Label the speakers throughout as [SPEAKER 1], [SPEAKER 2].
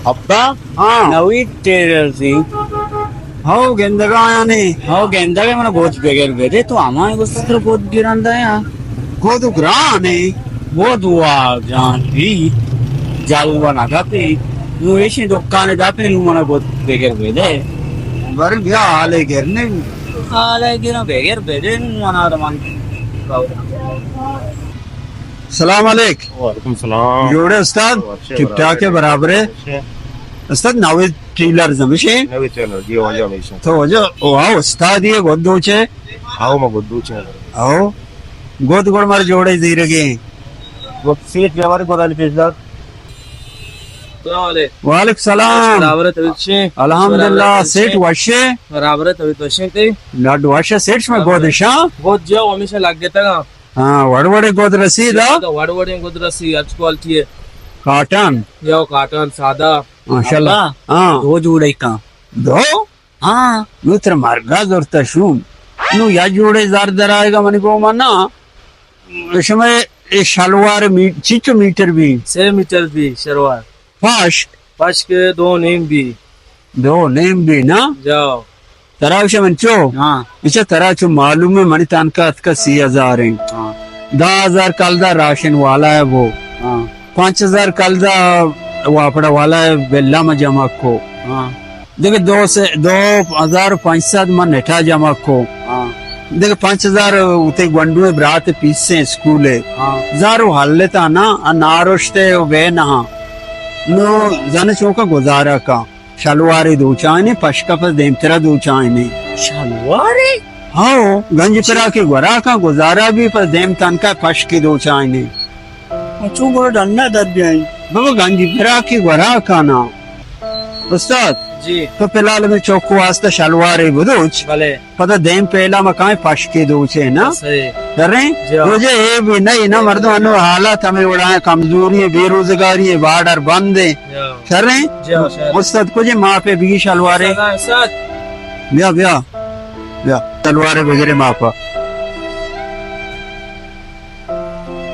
[SPEAKER 1] अब्बा
[SPEAKER 2] हाँ
[SPEAKER 1] नवी टेलर थी
[SPEAKER 2] हो गेंदगा यानी
[SPEAKER 1] हो गेंदा के मैंने बहुत बेगर बेरे तो हमारे को सत्र बहुत गिरंदा है
[SPEAKER 2] गोद ग्राने
[SPEAKER 1] बहुत हुआ जान भी जाऊ बना जाते नु ऐसी दुकान जाते नु मैंने बहुत बेगर बेरे
[SPEAKER 2] वर गया हाले गिरने
[SPEAKER 1] आले गिरा बेगर बेरे नु मना रमान
[SPEAKER 2] सलाम अलैक
[SPEAKER 3] वालेकुम सलाम
[SPEAKER 2] जोड़े उस्ताद ठीक ठाक है बराबर है उस्ताद नावे टीलर जमशे
[SPEAKER 3] नवी चैनल जी वजह हमेशा
[SPEAKER 2] तो वजह वाह उस्ताद ये गोद दोचे
[SPEAKER 3] आओ मैं गुद्दू चैनल
[SPEAKER 2] आओ गोद गोड़ मार जोड़े जीरगे
[SPEAKER 3] वो सीट पे हमारे गोदाली पेशदार
[SPEAKER 2] वालेकुम सलाम
[SPEAKER 1] बराबर तविचे
[SPEAKER 2] अल्हम्दुलिल्लाह सेठ वशे
[SPEAKER 1] बराबर तविचे ते
[SPEAKER 2] लाड वशे सेठ में गोद शा
[SPEAKER 1] बहुत जाओ हमेशा लग देता ना
[SPEAKER 2] हाँ वड़वड़े गोद रसीदा
[SPEAKER 1] वड़वड़े गुदरसी अच्छी क्वालिटी है
[SPEAKER 2] काटन
[SPEAKER 1] यो काटन सादा
[SPEAKER 2] माशाल्लाह हाँ
[SPEAKER 1] दो जोड़े का
[SPEAKER 2] दो
[SPEAKER 1] हाँ
[SPEAKER 2] नूत्र मार्गा जोरता शूम नु या जोड़े जार दराएगा मनी को मना इसमें ये शलवार चिचो मीटर भी
[SPEAKER 1] 6 मीटर भी शरवार
[SPEAKER 2] फाश
[SPEAKER 1] पाँच के 2 नेम भी
[SPEAKER 2] दो नेम भी ना
[SPEAKER 1] जाओ
[SPEAKER 2] तराविश मंचो
[SPEAKER 1] हाँ
[SPEAKER 2] इच्छा तराचो मालूम है मनी तानका अतका 6,000 है
[SPEAKER 1] हाँ
[SPEAKER 2] 10,000 कलदा राशन वाला है वो
[SPEAKER 1] हाँ
[SPEAKER 2] 5,000 कलदा वापड़ा वाला है बेल्ला में जमा को
[SPEAKER 1] हाँ
[SPEAKER 2] देखो 2,500 मन नेठा जमा को
[SPEAKER 1] हाँ
[SPEAKER 2] देखो 5,000 उते गंडू में ब्रात पीसे स्कूल है
[SPEAKER 1] हाँ
[SPEAKER 2] जारो हल्ले ता ना नारोश्ते वे ना नो जन चौका गुजारा का शलवारी दो चाइने पशका पर देमतरा दो चाइने
[SPEAKER 1] शलवारे
[SPEAKER 2] हाँ गंजपरा के गुरा का गुजारा भी पर देम तन का पश के दो चाइने
[SPEAKER 1] अच्छू को डंडा दर्द जाए
[SPEAKER 2] बाबा गंजपरा के गुरा का ना उस्ताद
[SPEAKER 1] जी
[SPEAKER 2] तो फिलहाल में चौको वास्ते शलवारी बुदुच
[SPEAKER 1] भले
[SPEAKER 2] पता देम पहला मकान पश के दो छे ना
[SPEAKER 1] सही
[SPEAKER 2] कर रहे
[SPEAKER 1] जी।
[SPEAKER 2] मुझे ये भी नहीं ना मर्दों अनु हालात हमें उड़ाए कमजोरी है बेरोजगारी है बाढ़ बंद है
[SPEAKER 1] जाओ
[SPEAKER 2] कर रहे
[SPEAKER 1] जाओ सर
[SPEAKER 2] उस्ताद को जे माँ पे भी शलवारे
[SPEAKER 1] सच
[SPEAKER 2] ब्या ब्या ब्या शलवारे वगैरह माँ पा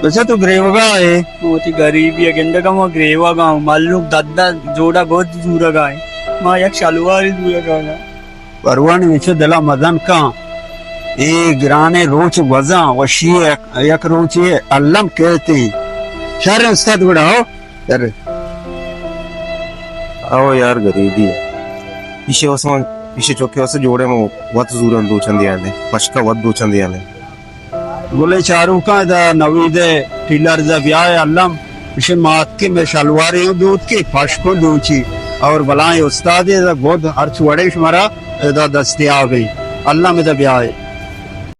[SPEAKER 2] अच्छा तो ग्रेवगा है
[SPEAKER 1] बहुत ही गरीबी है गेंडा का वहाँ ग्रेवा गाँव मालूम दादा जोड़ा बहुत दूर का है वहाँ एक शलवारी दूर का है
[SPEAKER 2] परवान विचो दला मदन का ए ग्राने रोच वजा वशी एक रोच ये अल्लम कहते हैं शहर उस्ताद गुड़ा हो अरे
[SPEAKER 3] आओ यार गरीबी है इसे उसमें इसे चौके वास्ते जोड़े में वत जूरन दो चंदी आने पशका वत दो चंदी आने
[SPEAKER 2] बोले चारू का दा नवीदे टीलर दा ब्याह अल्लम इसे मात के में शलवारी हूँ दूध की फश को दूची और बलाएं उस्ताद बहुत हर चुड़े मरा दा दस्तियाब है अल्लाह में दा ब्याह है